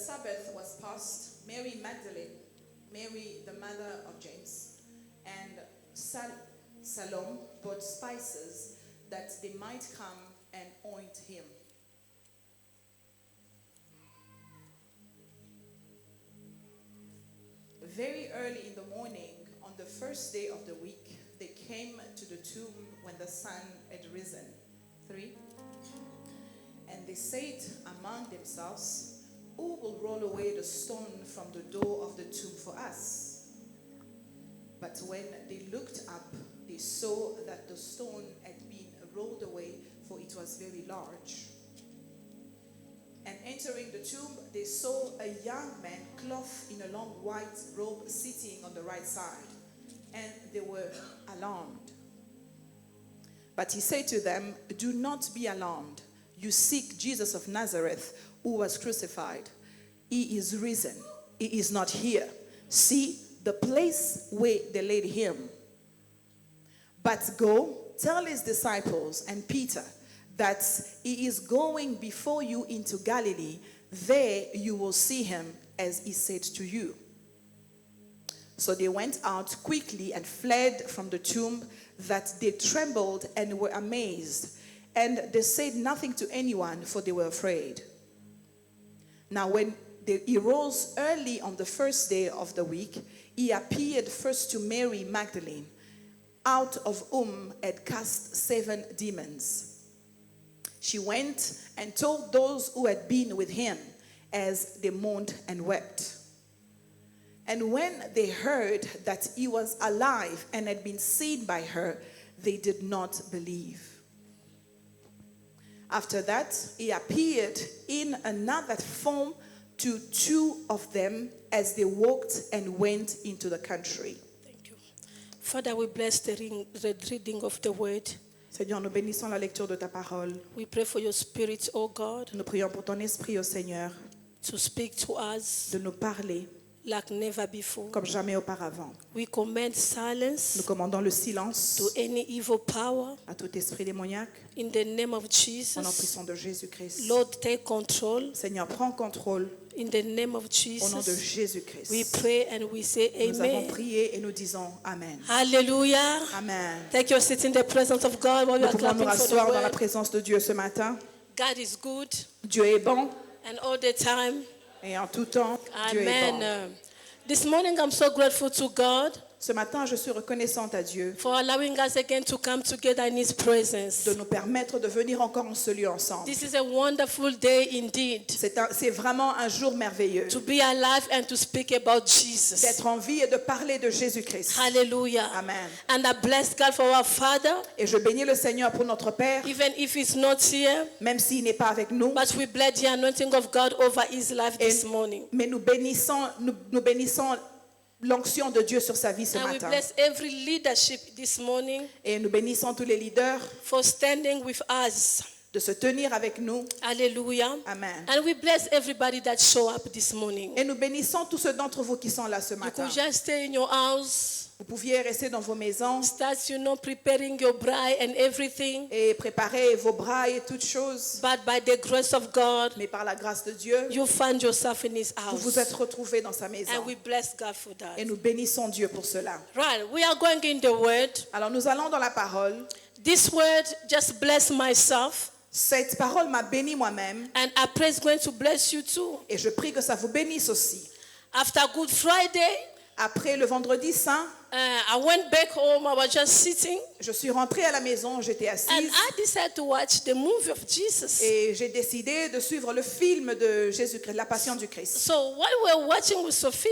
Sabbath was past, Mary Magdalene, Mary the mother of James, and Salome bought spices that they might come and anoint him. Very early in the morning, on the first day of the week, they came to the tomb when the sun had risen. 3. And they said among themselves, "Who will roll away the stone from the door of the tomb for us?" But when they looked up, they saw that the stone had been rolled away, for it was very large. And entering the tomb, they saw a young man clothed in a long white robe sitting on the right side, and they were alarmed. But he said to them, "Do not be alarmed. You seek Jesus of Nazareth, who was crucified. He is risen. He is not here. See the place where they laid him. But go, tell his disciples and Peter that he is going before you into Galilee. There you will see him, as he said to you." So they went out quickly and fled from the tomb, that they trembled and were amazed. And they said nothing to anyone, for they were afraid. Now when he rose early on the first day of the week, he appeared first to Mary Magdalene, out of whom had cast 7 demons. She went and told those who had been with him, as they mourned and wept. And when they heard that he was alive and had been seen by her, they did not believe. After that, he appeared in another form to 2 of them as they walked and went into the country. Thank you. Father, we bless the reading of the word. Seigneur, nous bénissons la lecture de ta parole. We pray for your spirit, oh God, Nous prions pour ton esprit, ô Seigneur, to speak to us de nous parler like never before. comme jamais auparavant. We command Nous silence commandons le silence to any evil power à tout esprit démoniaque in the name of au nom Jesus. puissant de Jésus-Christ. Lord, take control Seigneur, prends contrôle in the name of au nom de Jesus. Jésus-Christ. We pray and we say Nous avons amen. prié et nous disons Amen. Hallelujah. Amen. Take your seat in the presence of God while we Nous are pouvons nous clapping for the rasseoir dans la word. présence de Dieu ce matin. God is good Dieu est bon and all the time. et en tout temps, Dieu est bon. Amen. This morning I'm so grateful to God Ce matin, je suis reconnaissante à Dieu for allowing us again to come together in His presence. de nous permettre de venir encore en ce lieu ensemble. This is a wonderful day indeed. C'est vraiment un jour merveilleux To be alive and to speak about Jesus. d'être en vie et de parler de Jésus-Christ. Hallelujah. Amen. And I bless God for our Father, Et je bénis le Seigneur pour notre Père, even if He's not here. même s'il n'est pas avec nous. But we bless the anointing of God over His life this morning. Mais nous bénissons l'onction de Dieu sur sa vie ce And we matin. bless every leadership this morning Et nous bénissons tous les leaders for standing with us. de se tenir avec nous. Hallelujah. Amen. And we bless everybody that show up this morning. Et nous bénissons tous ceux d'entre vous qui sont là ce You matin. could just stay in your house, Vous pouviez rester dans vos maisons start, preparing your bride and everything. et préparer vos bras et toutes choses. But by the grace of God, Mais par la grâce de Dieu, you find yourself in His vous vous house. êtes retrouvés dans sa maison. And we bless God for that. Et nous bénissons Dieu pour cela. Right, we are going in the Word. Alors nous allons dans la parole. This Word just blessed myself. Cette parole m'a béni moi-même And I pray it's going to bless you too. et je prie que ça vous bénisse aussi. After Good Friday, Après le vendredi saint, I went back home. I was just sitting. je suis rentrée à la maison, j'étais And assise I decided to watch the movie of Jesus. et j'ai décidé de suivre le film de Jésus-Christ, la Passion du Christ. So while we were watching with Sophia,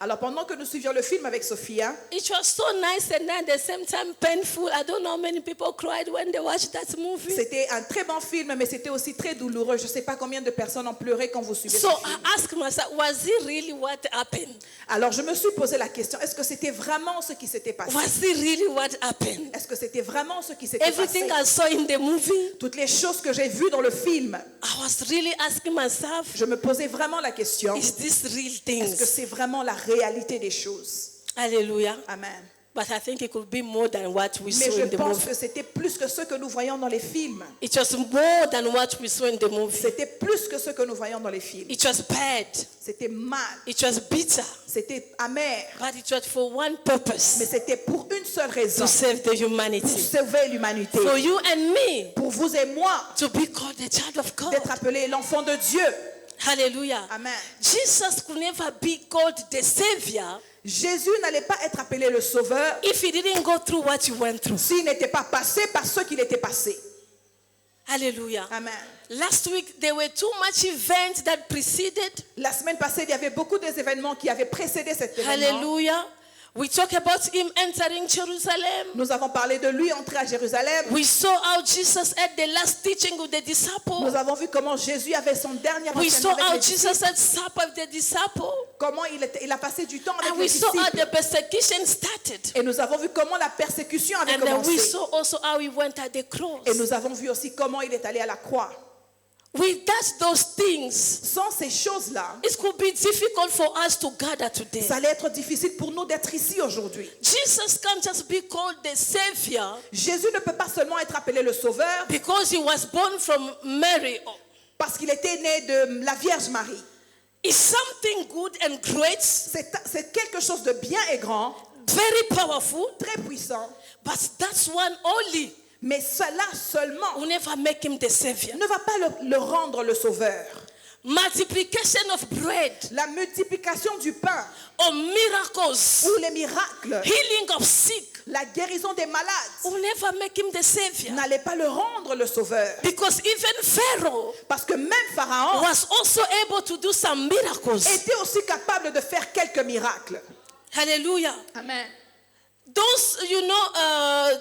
Alors pendant que nous suivions le film avec Sophia, it was so nice and at the same time painful. I don't know how many people cried when they watched that movie. c'était un très bon film, mais c'était aussi très douloureux. Je ne sais pas combien de personnes ont pleuré quand vous suivez So ce I film. asked myself, was it really what happened? Alors je me suis posé la question, est-ce que c'était vraiment ce qui s'était passé? Was it really what happened? Est-ce que c'était vraiment ce qui s'était passé? Everything I saw in the movie, Toutes les choses que j'ai vues dans le film, I was really asking myself, je me posais vraiment la question, is this real est-ce que things? c'est vraiment la réalité des choses? Hallelujah. Amen. But I think it could be more than what we Mais saw je in the pense movie. que c'était plus que ce que nous voyons dans les films. It was more than what we saw in the movie. C'était plus que ce que nous voyons dans les films. It was bad. C'était mal. It was bitter. C'était amer. But it was for one purpose. Mais c'était pour une seule raison. To save the Pour humanity. sauver l'humanité. For you and me. Pour vous et moi. To be called the child of God. D'être appelé l'enfant de Dieu. Hallelujah. Amen. Jesus could never be called the Savior Jésus n'allait pas être appelé le sauveur if he didn't go through what he went through. s'il n'était pas passé par ce qu'il était passé. Hallelujah. Amen. Last week there were too much events that preceded. La semaine passée, il y avait beaucoup d'événements qui avaient précédé cet événement. Hallelujah. We talk about him entering Jerusalem. Nous avons parlé de lui entrer à Jérusalem. We saw how Jesus had the last teaching with the disciples. Nous avons vu comment Jésus avait son dernier We saw enseignement how avec les Jesus disciples. had supper with the disciples. Comment il a passé du temps avec And les we saw how disciples. the persecution started. Et nous avons vu comment la persécution avait And then we commencé. saw also how he went at the cross. Et nous avons vu aussi comment il est allé à la croix. Without those things, Sans ces choses-là, it could be difficult for us to gather today. ça allait être difficile pour nous d'être ici aujourd'hui. Jesus can't just be called the Savior Jésus ne peut pas seulement être appelé le Sauveur because he was born from Mary. parce qu'il était né de la Vierge Marie. It's something good and great, C'est quelque chose de bien et grand, very powerful, très puissant, but that's one only mais cela seulement will never make him the Savior. ne va pas le rendre le Sauveur. Multiplication of bread La multiplication du pain or miracles, ou les miracles, healing of sick la guérison des malades will never make him the Savior. n'allait pas le rendre le Sauveur. Because even Pharaoh Parce que même Pharaon was also able to do some miracles. était aussi capable de faire quelques miracles. Hallelujah. Amen.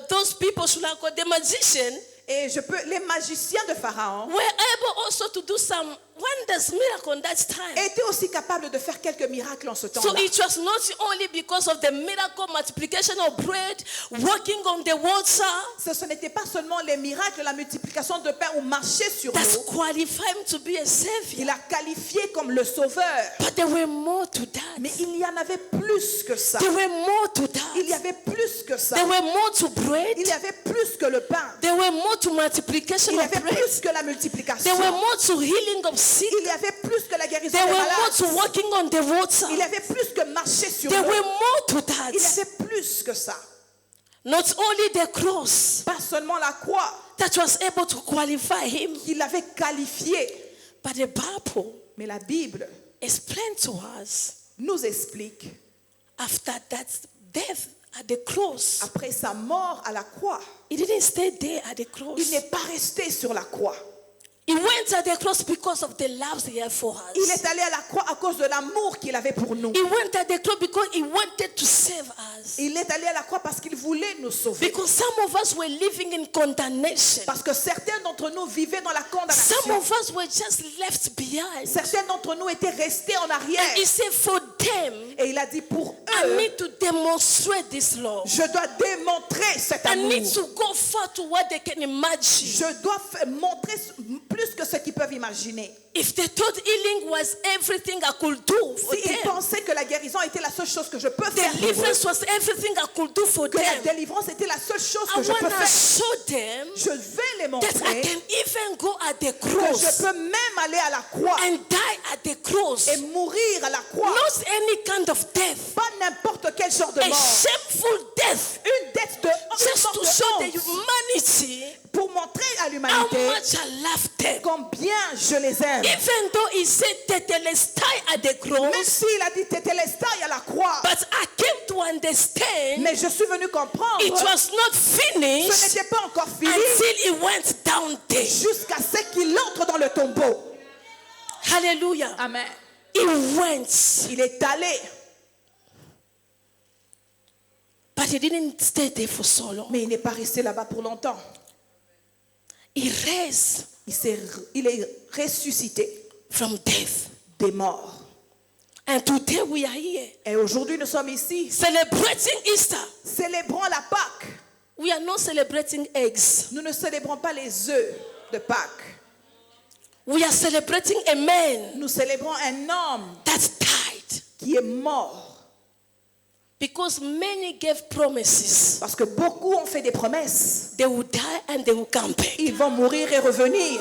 Those people, should I call the magician, Et les magiciens de Pharaon were able also to do some wonders, miracle in that time. étaient aussi capables de faire quelques miracles en ce So temps-là. it was not only because of the miracle multiplication of bread, walking on the water, Ce n'était pas seulement les miracles, la multiplication de pain ou marcher sur that's l'eau qualified him to be a savior. qu'il a qualifié comme le Sauveur. But there were more to that. Mais il y en avait plus que ça. There were more to that. Il y avait plus que ça. There were more to bread. Il y avait plus que le pain. There were more to multiplication Il y of avait bread. plus que la multiplication. There were more to healing of sick. Il y avait plus que la guérison There des were more malades. to walking on the water. Il y avait plus que marcher sur There l'eau. were more to that. Il y avait plus que ça. Not only the cross Pas seulement la croix that was able to qualify him, qui l'avait qualifié, but the Bible mais la Bible explained to us nous explique, after that death at the cross. après sa mort à la croix, He didn't stay there at the cross. il n'est pas resté sur la croix. He went at the cross because of the love he had for Il us. est allé à la croix à cause de l'amour qu'il avait pour nous. He went at the cross because he wanted to save us. Il est allé à la croix parce qu'il voulait nous sauver. Because some of us were living in condemnation. Parce que certains d'entre nous vivaient dans la Some condamnation. of us were just left behind. Certains d'entre nous étaient restés en arrière. And he said, for them, Et il a dit, pour I eux, need to demonstrate this love. je dois démontrer cet I amour. need to go far to what they can imagine. Je dois montrer plus que ce qu'ils peuvent imaginer. If they thought healing was everything I could do for S'ils them, pensaient que la guérison était la seule chose que je peux faire pour eux, deliverance was everything I could do for que la them, délivrance était la seule chose I que je peux want to faire, show them je vais les that I montrer can even go at the que je cross peux même aller à la croix and die at the cross. et mourir à la croix. Not any kind of death, Pas n'importe quel genre de a mort. shameful death, Une dette de just une to sorte show de the honte humanity pour montrer à how l'humanité much I love them. combien je les aime. Even though he said tetelestai at the Même cross, s'il a dit tétélestai à la croix, but I came to understand mais je suis venu comprendre it was not ce finished n'était pas encore fini until he went down there. jusqu'à ce qu'il entre dans le tombeau. Hallelujah. Amen. He went, Il est allé, but he didn't stay there for so long. mais il n'est pas resté là-bas pour longtemps. He raised Il est ressuscité from death. des morts. And today we are here Et aujourd'hui, nous sommes ici, celebrating Easter. célébrons la Pâque. We are not celebrating eggs. Nous ne célébrons pas les œufs de Pâques. We are celebrating a man Nous célébrons un homme that died qui est mort Because many gave promises. Parce que beaucoup ont fait des promesses. They will die and they will come back. Ils vont mourir et revenir.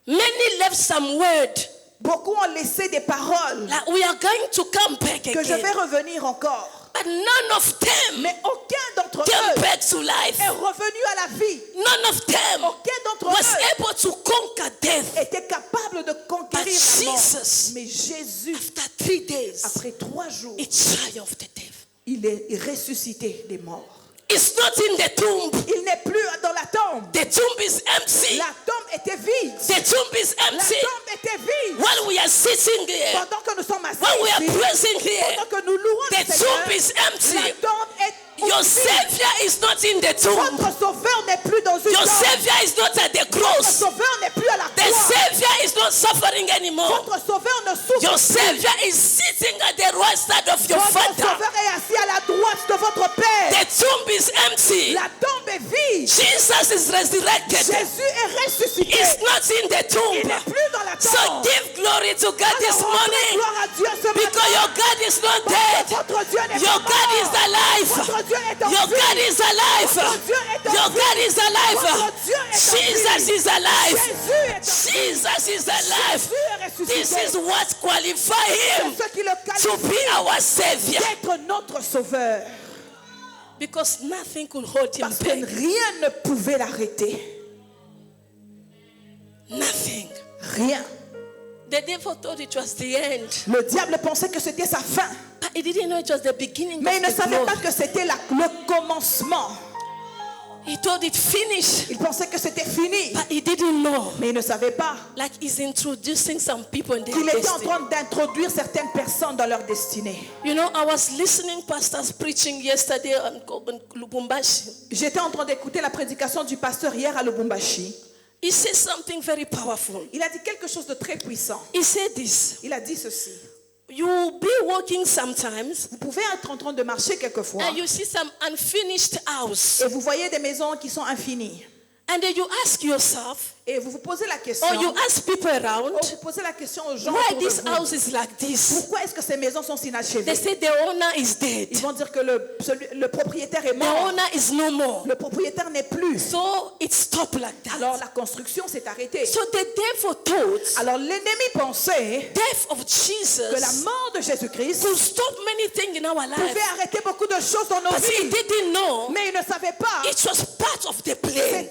Many left some word. Beaucoup ont laissé des paroles. Like we are going to come back Que je vais again. revenir encore. But none of them Mais aucun d'entre came eux back to life. est revenu à la vie. None of them Aucun d'entre was eux able to conquer death. était capable de conquérir But la mort. Jesus, Mais Jésus, after 3 days, après 3 jours, he triumphed the death. il est ressuscité des morts. It's not in the tomb. Il n'est plus dans la tombe. The tomb is empty. La tombe était vide. The tomb is La empty. tombe était vide. While we are sitting here, Pendant que nous sommes assis when we are ici, praising here, pendant que nous louons the le Seigneur, tomb is la empty. tombe est Your vide. Savior is not in the tomb. Votre sauveur n'est plus dans une Your tombe. Savior is not at the Votre cross. sauveur n'est plus à la The croix. Savior is not suffering anymore. Votre sauveur ne souffre Your plus. Savior is sitting at the right side of your Votre Father. sauveur est assis à la droite de votre Père. The tomb is empty. La tombe est vide. Jesus is resurrected. Jésus est ressuscité. He's not in the Il tomb. n'est plus dans la So tombe. give glory to God this Alors, rendez morning, gloire à Dieu ce because matin. your God is not dead. Votre Dieu n'est Your pas God mort. is alive. Votre Dieu est en Your vie. God is alive. Votre Dieu est en Your vie. God is alive. Votre Dieu est en Jesus vie. is alive. Jésus est en vie. Jesus is alive. Jésus est ressuscité. This is what qualifies him C'est ce qui le to be qualifie our Savior. d'être notre sauveur. Because nothing could hold him Parce que back. rien ne pouvait l'arrêter. Nothing. Rien. The devil thought it was the end, Le diable pensait que c'était sa fin. but he didn't know it was the beginning Mais il ne of the savait pas glory. que c'était le commencement. He thought it finished, Il pensait que c'était fini. but he didn't know. Mais il ne savait pas Like he's introducing some people in their qu'il était en destiny. train d'introduire certaines personnes dans leur destinée. You know, I was listening pastors preaching yesterday on Lubumbashi. J'étais en train d'écouter la prédication du pasteur hier à Lubumbashi. He said something very powerful. Il a dit quelque chose de très puissant. He said this: Il a dit ceci. you will be walking sometimes Vous pouvez être en train de marcher quelquefois and you see some unfinished house, et vous voyez des maisons qui sont infinies. and then you ask yourself, Et vous vous posez la question, or you ask people around, ou vous posez la question aux gens why autour de this vous. house is like this? Pourquoi est-ce que ces maisons sont si They inachevées? say the owner is dead. Ils vont dire que le propriétaire est The mort. owner is no more. Le propriétaire n'est plus. So it stopped like that. Alors la construction s'est arrêtée. So the devil thought Alors l'ennemi pensait death of que la Jesus mort de Jésus-Christ could stop many things in our life. pouvait arrêter beaucoup de choses dans nos But he vies. didn't know Mais il ne savait pas. it was part of the plan.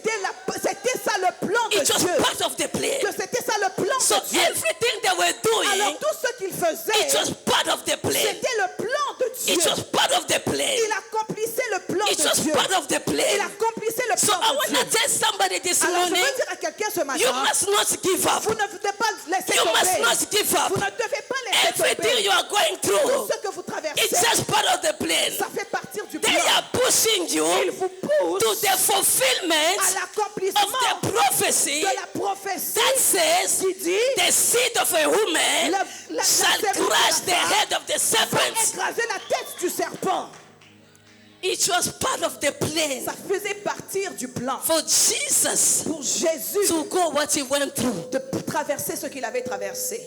C'était ça le plan de It was Dieu. part of the plan. Que c'était ça le plan So de Dieu. everything they were doing, Alors tout ce qu'il it faisait, was part of the plan. c'était le plan de Dieu. It was part of the plan. Il accomplissait le plan It de was Dieu. part of the Il plan. accomplissait le So plan I de want Dieu. to tell somebody this Alors je morning, veux dire à quelqu'un ce you matin, must not give up. vous ne devez pas laisser You must tomber. not give up. Vous ne devez pas laisser Everything tomber. you are going Tout through, ce que vous traversez, it's just part of the plan. ça fait partir du They plan. are pushing Il you vous pousse to the fulfillment à of l'accomplissement the prophecy de la prophétie that says qui dit the seed of a woman la shall semence de la crush the femme head of the va serpent. écraser la tête du serpent. It was part of the plan Ça faisait partir du plan for Jesus pour Jésus to go what he went through. de traverser ce qu'il avait traversé.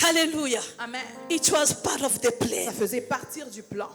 Hallelujah. Amen. It was part of the Ça plan. faisait partir du plan.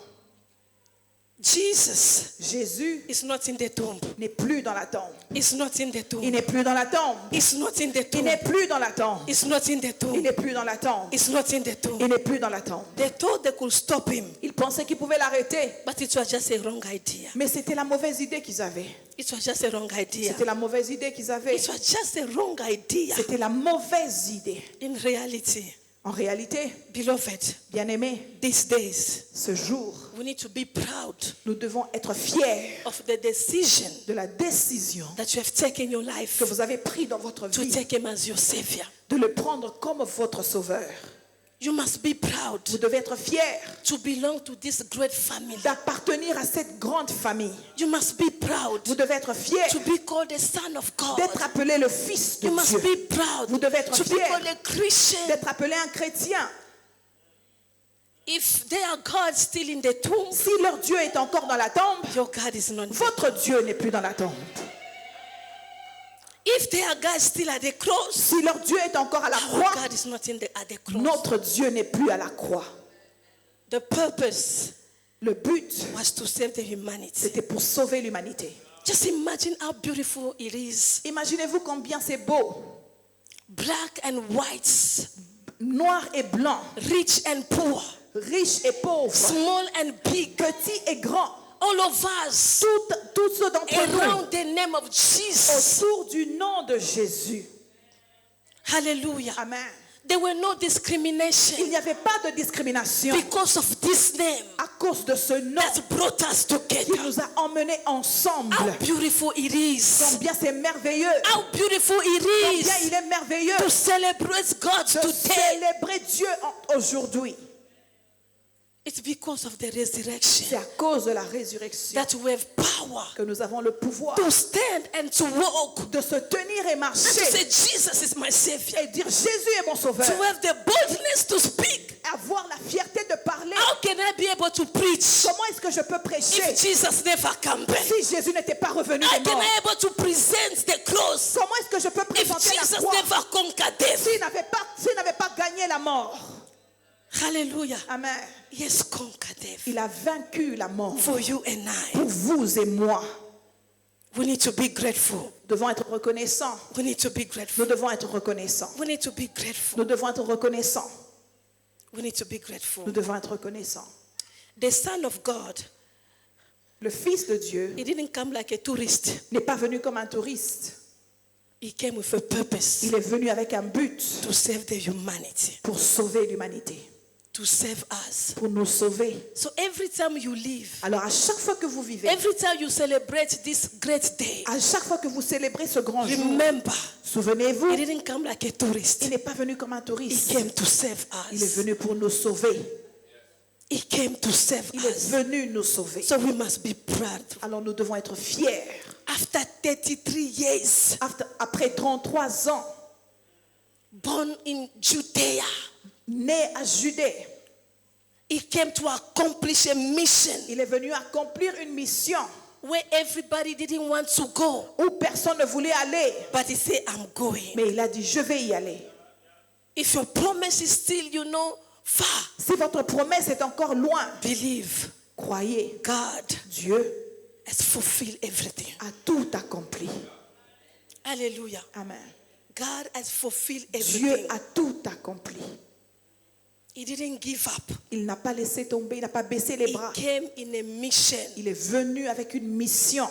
Jesus Jésus is not in the tomb. n'est plus dans la tombe. It's not in the Il tomb. n'est plus dans la tombe. It's not in the Il tomb. n'est plus dans la tombe. It's not in the Il tomb. n'est plus dans la tombe. It's not in the Il tomb. n'est plus dans la tombe. They thought they could stop him, Ils pensaient qu'ils pouvaient l'arrêter. but it was just a wrong idea. Mais c'était la mauvaise idée qu'ils avaient. It was just a wrong idea. C'était la mauvaise idée qu'ils avaient. It was just a wrong idea. C'était la mauvaise idée. In reality, En réalité, beloved, bien-aimés, these days, ce jour, we need to be proud nous devons être fiers of the decision de la décision that you have taken in your life que vous avez prise dans votre to vie, take him as your savior. de le prendre comme votre sauveur. You must be proud Vous devez être fiers to belong to this great family. d'appartenir à cette grande famille. You must be proud Vous devez être fiers to be called the son of God. d'être appelé le Fils de You must Dieu, be proud Vous devez être to be fier called a Christian. d'être appelé un chrétien. If they are God still in the tomb, Si leur Dieu est encore dans la tombe, your God is not. votre Dieu n'est plus dans la tombe. If they are God still at the cross, Si leur Dieu est encore à la our croix, God is not at the cross. notre Dieu n'est plus à la croix. The purpose Le but, was to save the humanity. c'était pour sauver l'humanité. Just imagine how beautiful it is. Imaginez-vous combien c'est beau. Black and white, Noir et blanc, rich and poor, riche et pauvre, small and big, petit et grand. all of us Tous ceux d'entre nous around the name of Jesus. autour du nom de Jésus. Hallelujah. Amen. There were no Il discrimination n'y avait pas de discrimination because of this name à cause de ce nom that brought us qui together. nous a emmenés ensemble. How beautiful it is. Combien c'est merveilleux. How beautiful it Combien is il est merveilleux to celebrate God de today. célébrer Dieu aujourd'hui. It's because of the resurrection C'est à cause de la résurrection that we have power que nous avons le pouvoir to stand and to walk de se tenir et and to marcher say Jesus is my Savior. et dire Jésus est mon sauveur. To have the boldness to speak. Avoir la fierté de parler. How can I be able to preach Comment est-ce que je peux prêcher if Jesus never come back? si Jésus n'était pas revenu How des can morts? I able to present the cross Comment est-ce que je peux if présenter la Jesus croix never conquered death? s'il n'avait pas gagné la mort? Hallelujah. Amen. He has conquered death Il a vaincu la mort for you and I. pour vous et moi. We need to be grateful. Nous devons être reconnaissants. We need to be Nous grateful. devons être reconnaissants. We need to be grateful. Nous devons être reconnaissants. We need to be grateful. Nous devons être reconnaissants. The Son of God, Le Fils de Dieu he didn't come like a tourist. n'est pas venu comme un touriste. He came with a purpose Il est venu avec un but to save the humanity, pour sauver l'humanité, to save us. pour nous sauver. So every time you live, Alors à chaque fois que vous vivez, every time you celebrate this great day, à chaque fois que vous célébrez ce grand jour, remember, souvenez-vous, he didn't come like a tourist. il n'est pas venu comme un He touriste. came to save Il est us. venu pour nous sauver. He came to save Il est us. venu nous sauver. So we must be proud. Alors nous devons être fiers. After 33 years, Après 33 ans, born in Judea, né à Judée, he came to accomplish a mission il est venu accomplir une mission where everybody didn't want to go. où personne ne voulait aller. But he said, I'm going. Mais il a dit, je vais y aller. If your promise is still, far, Si votre promesse est encore loin, believe croyez, God Dieu has fulfilled everything. a tout accompli. Hallelujah. Amen. God has fulfilled Dieu everything. a tout accompli. He didn't give up. Il n'a pas laissé tomber, il n'a pas baissé les He bras. came in a mission. Il est venu avec une mission.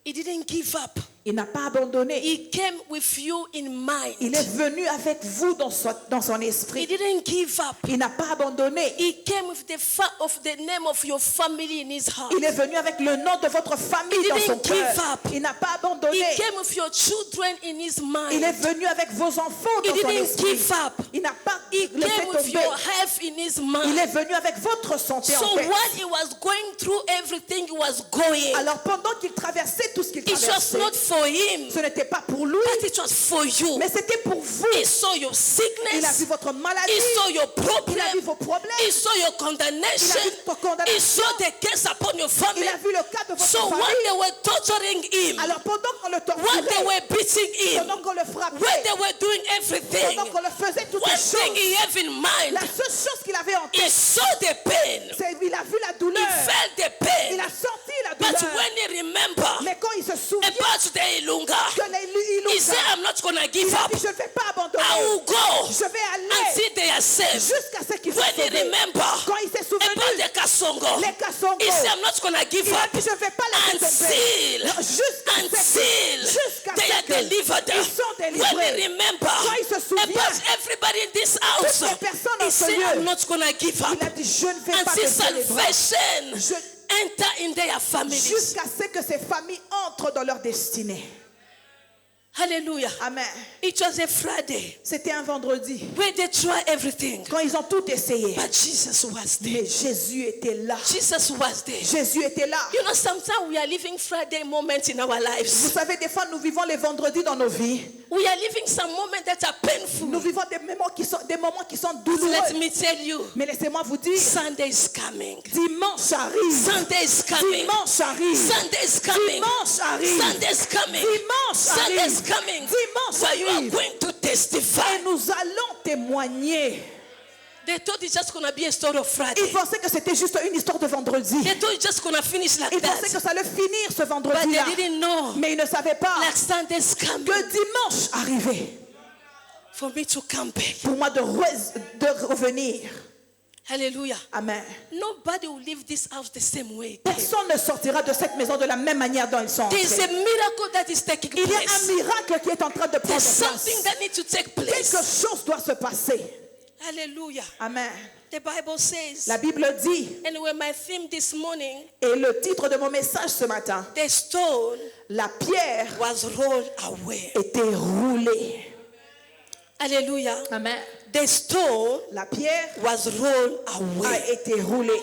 He didn't give up. Il n'a pas abandonné. He came with you in mind. Il est venu avec vous dans son He esprit. didn't give up. Il n'a pas abandonné. He came with the name of your family in his heart. Il est venu avec le nom de votre famille He dans son didn't give cœur. up. Il n'a pas He abandonné. came with your children in his Il est mind. venu avec vos enfants He dans son didn't esprit. give up. Il n'a pas He laissé came with tomber. your health in his Il mind. est venu avec votre santé So en tête. while he was going through everything he was going, Alors pendant qu'il traversait tout ce qu'il it was traversait, not for him, ce n'était pas pour lui, but it was for you. mais c'était pour vous. He saw your Il a sickness. vu votre maladie. He saw your Il a vu problem. vos problèmes. He saw your Il a condemnation. vu votre condamnation. He saw the curse upon your Il family. a vu le cas de votre So when famille. they were torturing him, Alors pendant qu'on le when they torturait, were beating him, pendant qu'on le when frappait, they were doing everything, pendant qu'on le faisait toutes one les thing choses, he had in mind, la seule chose qu'il avait en he tête, saw the pain. c'est qu'il a vu la He douleur. felt the Il pain. a senti la But douleur. when he remembered Mais quand il se souvient about the Ilunga, que les he said, I'm not going to il give a up. dit, je ne vais pas abandonner. I will go Je vais aller until they are saved. jusqu'à ce qu'il soit When he sauvé. remembered Quand il s'est souvenu about the Kasongo, les Kassongo, he said, I'm not going to give il a up dit, je ne vais pas laisser tomber. until Jusqu'à they ce are que delivered. ils sont When délivrés. he remember Quand il se souvient, about everybody in this house, toutes les personnes he dans ce said, lieu, I'm not going to give up il a dit, je ne vais pas until baisser les bras. salvation enter in their families. Jusqu'à ce que ces familles entrent dans leur destinée. Hallelujah. Amen. It was a Friday C'était un vendredi. where they tried everything. Quand ils ont tout essayé. But Jesus was there. Mais Jésus était là. Jesus was there. Jésus était là. You know, sometimes we are living Friday moments in our Vous lives. savez, des fois, nous vivons les vendredis dans nos vies. We are living some moments that are painful. Nous vivons des moments qui sont douloureux. Let me tell you, Mais laissez-moi vous dire, Sunday is coming. dimanche arrive. Sunday is coming. Dimanche arrive. Sunday is coming. Dimanche arrive. Sunday is coming. Dimanche Sunday is arrive. coming. Dimanche Where you are arrive. going to testify. Et nous allons témoigner. They thought it's just going to be a story of Friday. Ils pensaient que c'était juste une histoire de vendredi. They thought it's just going to finish like Ils that. pensaient que ça allait finir ce But vendredi-là. they didn't know. Mais ils ne savaient pas Like Sunday's coming que dimanche arrivait for me to come back. pour moi de revenir. Hallelujah. Amen. Nobody will leave this house the same way. Personne ne sortira de cette maison de la même manière dont ils sont There's a entrés. miracle that is taking Il y a place. un miracle qui est en train de prendre There's place. something that needs to take Quelque place. chose doit se passer. Hallelujah. Amen. The Bible says, La Bible dit, and when my theme this morning, et le titre de mon message ce matin, the stone la pierre was rolled away. était roulée. Hallelujah. Amen. The stone La pierre was rolled a away. été roulée.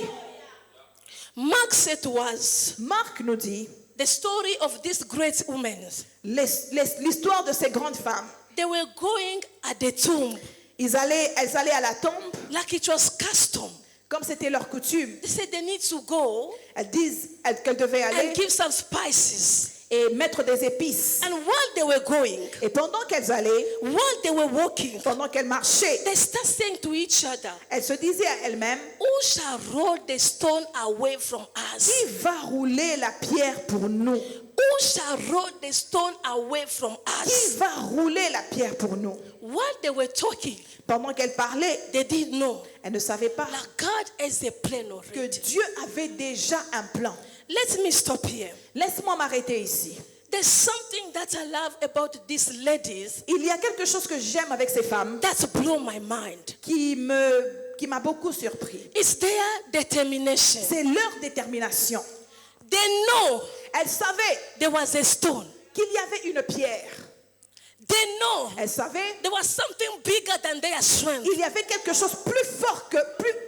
Mark said to us, Marc nous dit the story of these great women. l'histoire de ces grandes femmes. They were going at the tomb Elles allaient à la tombe like it was custom. comme c'était leur coutume. They said they need to go Elles disent qu'elles devaient aller and give some spices. et mettre des épices. And while they were going, Et pendant qu'elles allaient, while they were walking, pendant qu'elles marchaient, they start saying to each other, elles se disaient à elles-mêmes, who shall roll the stone away from us? qui va rouler la pierre pour nous? Who shall roll the stone away from Qui us? va rouler la pierre pour nous? While they were talking, Pendant qu'elles parlaient, they didn't know elles ne savaient pas that God has a plan que already. Dieu avait déjà un plan. Let me stop here. Laisse-moi m'arrêter ici. There's something that I love about these ladies Il y a quelque chose que j'aime avec ces femmes that's blown my mind. qui m'a beaucoup surpris. It's their determination. C'est leur détermination. They know Elles savaient there was a stone. qu'il y avait une pierre. They know Elles savaient there was something bigger than their strength. qu'il y avait quelque chose plus fort que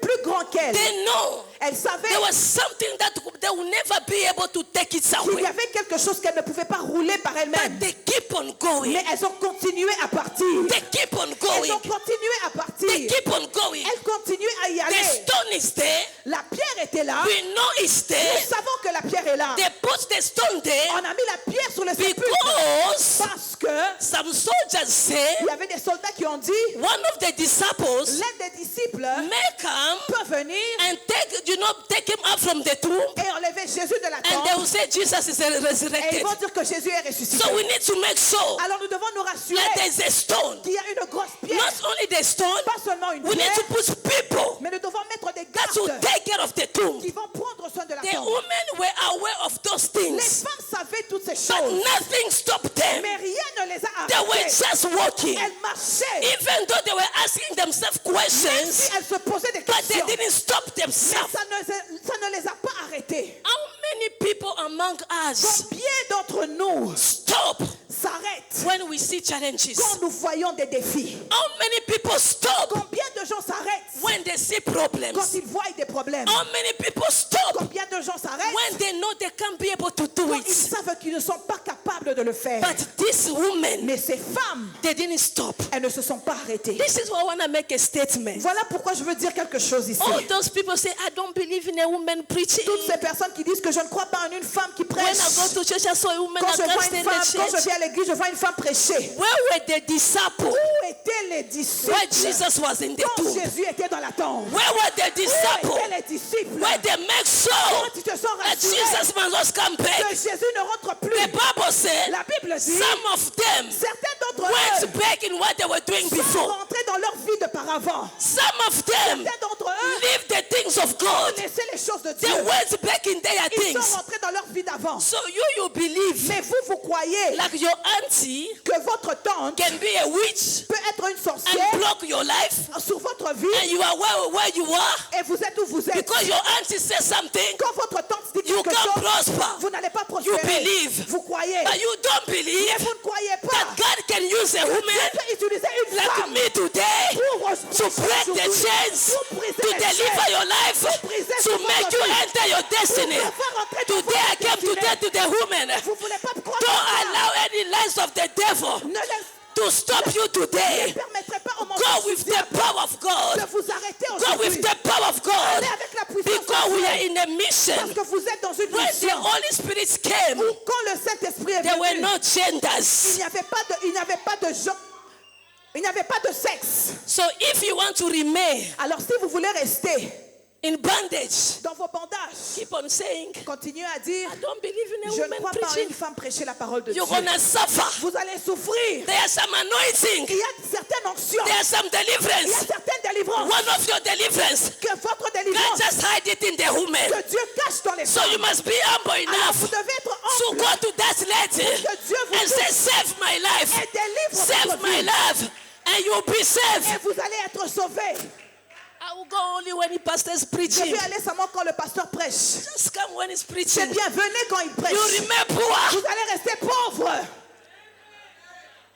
plus grand qu'elles. They know Elles savaient there was something that they will never be able to take it qu'il away. y avait quelque chose qu'elles ne pouvaient pas rouler par elles-mêmes. But they keep on going. Mais elles ont continué à partir. They keep on Elles going. ont continué à partir. They keep on going. Elles continuent à y The aller. stone is there. La pierre était là. We know it's there. Nous savons que la pierre est là. They put the stone there On a mis la pierre sur le sépulcre because parce que some soldiers say il y avait des soldats qui ont dit, one of the disciples l'un des disciples may come peut venir and take him out from the tomb, et enlever Jésus de la and they will tombe. say Jesus is Et ils resurrected. vont dire que Jésus est ressuscité. So we need to make sure Alors nous devons nous rassurer that there's a stone. qu'il y a une grosse pierre. Not only the stone, Pas seulement une we need pierre, to put people mais nous devons mettre des that will gardes take care of the tomb. qui vont prendre soin de la The tombe. women were aware of those Les things, femmes savaient toutes ces but choses, nothing stopped them. mais rien ne les a They were arrêtées. just walking, Elles marchaient, even though they were asking themselves même questions, si elles se posaient des but they questions. didn't stop Mais themselves. ça ne les a pas arrêtées. How many people among us Combien d'entre nous stop s'arrêtent when we see challenges? quand nous voyons des défis? How many people stop Combien de gens s'arrêtent when they see quand problems? ils voient des problèmes? How many people stop Combien de gens s'arrêtent when they know they can't be able to do quand ils it? savent qu'ils ne sont pas capables de le faire? But these women, Mais ces femmes, they didn't stop. elles ne se sont pas arrêtées. This is why I want to make a statement. Voilà pourquoi je veux dire quelque chose ici. All those people say, I don't believe in a woman preaching. Toutes ces personnes qui disent que je ne crois pas en une femme qui When prêche. I go to church, I saw a woman Quand that je can't vois stay une in femme, the quand je church. viens à l'église, je vois une femme prêcher. Where were the disciples Où étaient les disciples when Jesus was in the quand tomb? Jésus était dans la tombe? Where were the Où disciples étaient les disciples when they make sure quand ils se sont that rassurés Jesus must come que back? Jésus ne rentre plus? The Bible said La Bible dit, some of them certains d'entre went eux back in what they were doing sont before. rentrés dans leur vie de par avant. Some of them Certains d'entre eux leave the things of God. laissaient les choses de They Dieu. went back in their Ils things. sont rentrés dans leur vie d'avant. So you believe Mais vous croyez like your auntie que votre tante can be a witch peut être une and sorcière block your life, sur votre vie and you are where you are et vous êtes où vous êtes. because your auntie says something. Quand votre tante dit You quelque can't chose, prosper. vous n'allez pas You prospérer. believe. Vous croyez. But you don't Mais believe vous ne croyez that pas. God can use a Dieu woman peut utiliser une like femme me today pour to break the chains, to deliver your life, to make you enter your destiny. Today I came today to the woman. Vous voulez pas croire Don't à ça. allow any lies of the devil Ne laisse- to stop you ne today. permettrez pas au Go mensonge with du the diable power of de God. vous arrêter Go aujourd'hui. with the power of God. Allez avec la puissance Because de we Dieu. are in a Parce mission. que vous êtes dans une When the mission. Holy Spirit came, Quand le Saint-Esprit est there were venu, no il genders. n'y avait pas de gens. Il n'y avait pas de sexe. So if you want to remain Alors si vous voulez rester in bondage, dans vos bandages, keep on saying, continuez à dire, I don't believe in a je ne woman crois pas en preaching. une femme prêcher la parole de Dieu. You're gonna suffer. Vous allez souffrir. There's some anointing. Il y a certaines onctions. There's some Il y a deliverance. certaines délivrances. One of your deliverance, Que votre God délivrance, just hide it in the woman. que Dieu cache dans les So you femmes. must be humble Alors enough vous devez être to humble go to that lady que Dieu vous and say, touche save my life. et délivre Save votre my vie. life. And you'll be saved. Et vous allez être sauvés. I will go only when the pastor is Je preaching. vais aller seulement quand le pasteur prêche. Just come when he's C'est preaching. bien, venez quand il prêche. You remain poor. Vous allez rester pauvres.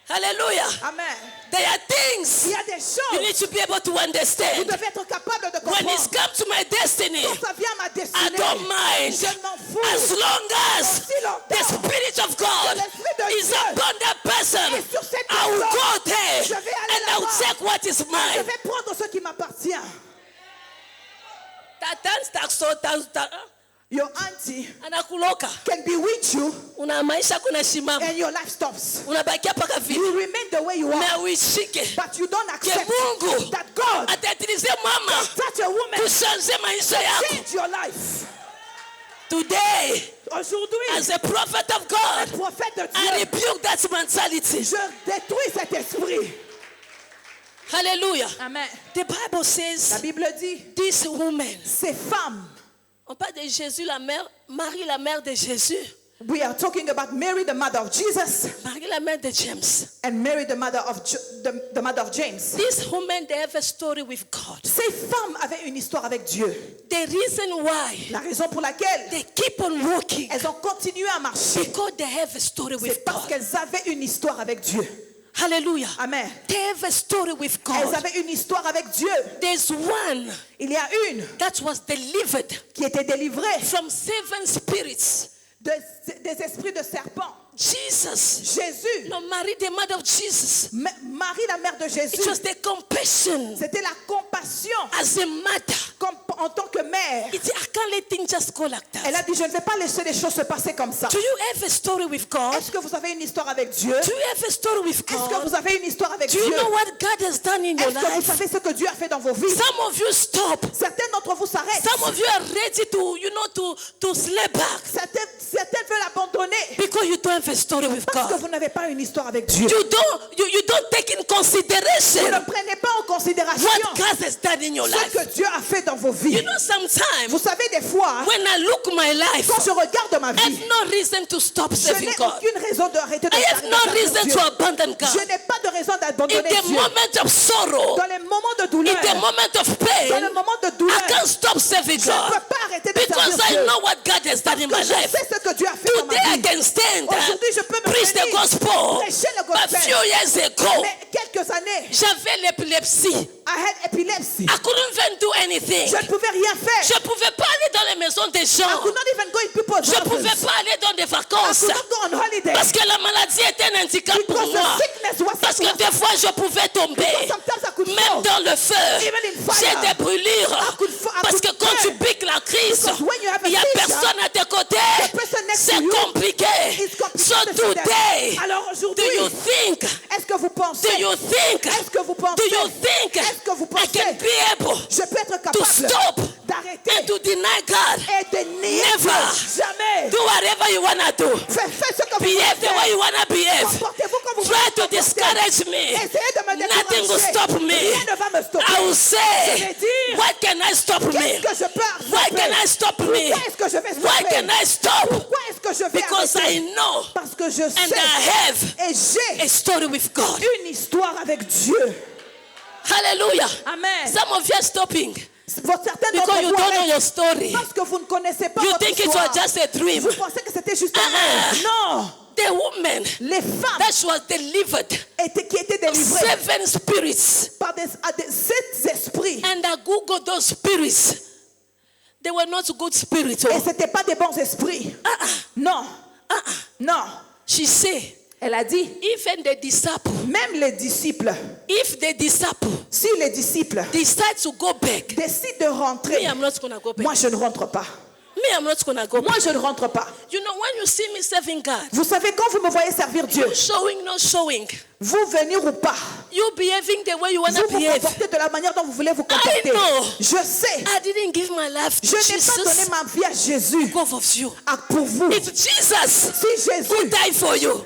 Hallelujah. Amen. There are Il things y a des you choses. need to be able to Vous understand. devez être capable de When it's comprendre. come to my destiny, Quand ça vient à ma I destinée, don't mind. je m'en fous. As long as Aussi longtemps the Spirit of God l'Esprit de is Dieu upon that person, est sur cette I will personne. go there Je vais aller and I will là-bas. take what is Je mine. vais prendre ce qui m'appartient. Your auntie Anakuloka. can be with you Una maisha kuna shimama. and your life stops. Unabakia paka vile. You remain the way you are, Na uishike. but you don't Ke accept Mungu that God atatilize mama touch a woman, kushanze maisha yako. change your life. Today, Aujourd'hui, as a prophet of God, prophète de I Dieu, rebuke that mentality. je détruis cet esprit. Hallelujah. Amen. The Bible La says, Bible dit, this woman, ces femmes, on parle de Jésus, la mère, Marie, la mère de Jésus, we are talking about Mary, the mother of Jesus, Marie, la mère de James. and Mary, the mother of the mother of James. This woman, they have a story with God. Ces femmes avaient une histoire avec Dieu. The reason why La raison pour laquelle they keep on walking, elles ont continué à marcher, because they have a story c'est with parce God. qu'elles avaient une histoire avec Dieu. Hallelujah. Amen. They have a story with Elles God. avaient une histoire avec Dieu. There's one Il y a une that was delivered qui était délivrée from 7 spirits. des esprits de serpent. Jesus. Jésus, No, Marie, the mother of Jesus. Marie, la mère de It Jésus, was the compassion c'était la compassion as a mother. en tant que mère. I can't let things just go like Elle that. a dit, je ne vais pas laisser les choses se passer comme ça. Do you have a story with God? Est-ce que vous avez une histoire avec Dieu? Do you have a story with Est-ce que God? vous avez une histoire avec Do Dieu? you know what God has done in your Est-ce que vous life? savez ce que Dieu a fait dans vos vies? Some of you stop. Certains d'entre vous s'arrêtent. Some of you are ready to slay back Certains veulent abandonner because you don't have a story with parce que God. vous n'avez pas une histoire avec Dieu. You don't take in Vous consideration ne prenez pas en considération what God has done in your ce life. que Dieu a fait dans vos You vies. know, sometimes Vous savez, des fois, when I look my life, quand je regarde ma I have vie, no reason to stop je serving n'ai God. aucune raison d'arrêter de I have no servir reason Dieu. to abandon God. Je n'ai pas de raison In d'abandonner the Dieu. moment of sorrow, Dans les moments de in douleur, the moment of dans pain, le moment de douleur, I can't stop serving je ne God peux pas arrêter de because servir I Dieu. know what God has done in my Parce que je life. sais ce que Dieu a fait dans ma Today I vie. can stand Aujourd'hui, je peux me preach the tenir, gospel. prêcher le But gospel. few years ago, Mais quelques années, j'avais l'épilepsie. I had epilepsy. I couldn't even do anything. Je ne pouvais rien faire. Je pouvais pas aller dans les maisons des I gens. could not even go in people's Je pouvais houses. pas aller dans des I vacances. could not go on holiday. Parce que la maladie était un handicap pour Because moi. the sickness was Parce que des fois je pouvais tomber. Because sometimes I could Même fall. dans le feu. Even in fire. J'ai des brûlures. I could Parce que quand tu burn. piques la crise, Because when you have a il n'y a seizure, personne à tes côtés. the person next C'est to you compliqué. is complicated So for them. today, Alors do aujourd'hui, you think? est-ce que vous pensez? Do you think? Est-ce que vous Do pensez? you think Est-ce que vous I can pensez? be able Je peux être to capable stop d'arrêter and to deny God? et de nier Never. Dieu. Jamais. Do whatever you wanna do. Faites ce que vous Behave voulez the way faire. you wanna behave. Comportez-vous comme vous Try voulez to comporter. discourage me. Essayez de me Nothing will décourager. stop me. Rien ne va me stopper. I will Je say, vais dire, what can I stop me? qu'est-ce que je peux Why stopper? can I stop me? Pourquoi est-ce que je vais Why stopper? can I stop? Pourquoi est-ce que je vais Because I arrêter? know Parce que je and sais I have et j'ai a story with God. une histoire avec Dieu. Hallelujah. Amen. Some of you are stopping Certains because d'entre you vous don't know arrêtent your story. parce que vous ne connaissez pas You votre think it histoire. was just a dream. Vous pensez que c'était juste un Ah. rêve. Non. The woman Les femmes that was delivered, qui étaient délivrées 7 spirits, par sept esprits. and I googled those spirits. They were not good spirits. Et ce n'étaient pas des bons esprits. Non. Non. She said, Elle a dit, even the disciple, même les disciples, if the disciple si les disciples decide to go back, décident de rentrer, me, I'm not going to go back. moi je ne rentre pas. Me, I'm not going to go. Moi, je ne rentre pas. You know, when you see me serving God, Vous savez, quand vous me voyez servir Dieu, you showing, not showing, vous venir ou pas, you behaving the way you want vous to vous behave. comportez de la manière dont vous voulez vous comporter. I know. Je sais. I didn't give my life to Je n'ai pas donné Jesus ma vie à Jésus because of you. pour vous. It's Jesus Si Jésus who died for you,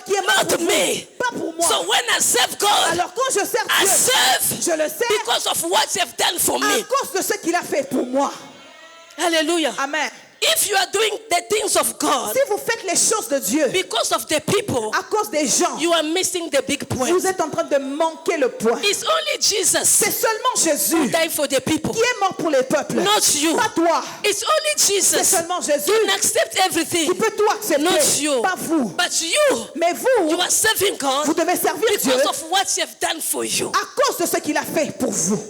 qui est mort not pour vous, me. pas pour moi. So when I serve God, Alors quand je sers I Dieu, serve je le sers because of what you've done for à me. cause de ce qu'il a fait pour moi. Hallelujah. Amen. If you are doing the things of God Si vous faites les choses de Dieu because of the people, à cause des gens, you are missing the big point. vous êtes en train de manquer le point. It's only Jesus C'est seulement who Jésus died for the people, qui est mort pour les peuples, not you. pas toi. It's only C'est Jesus seulement Jésus who can accept everything, qui peut tout accepter, not you. pas vous. But you, Mais vous, you are serving vous God devez servir Dieu because of what you have done for you. à cause de ce qu'il a fait pour vous.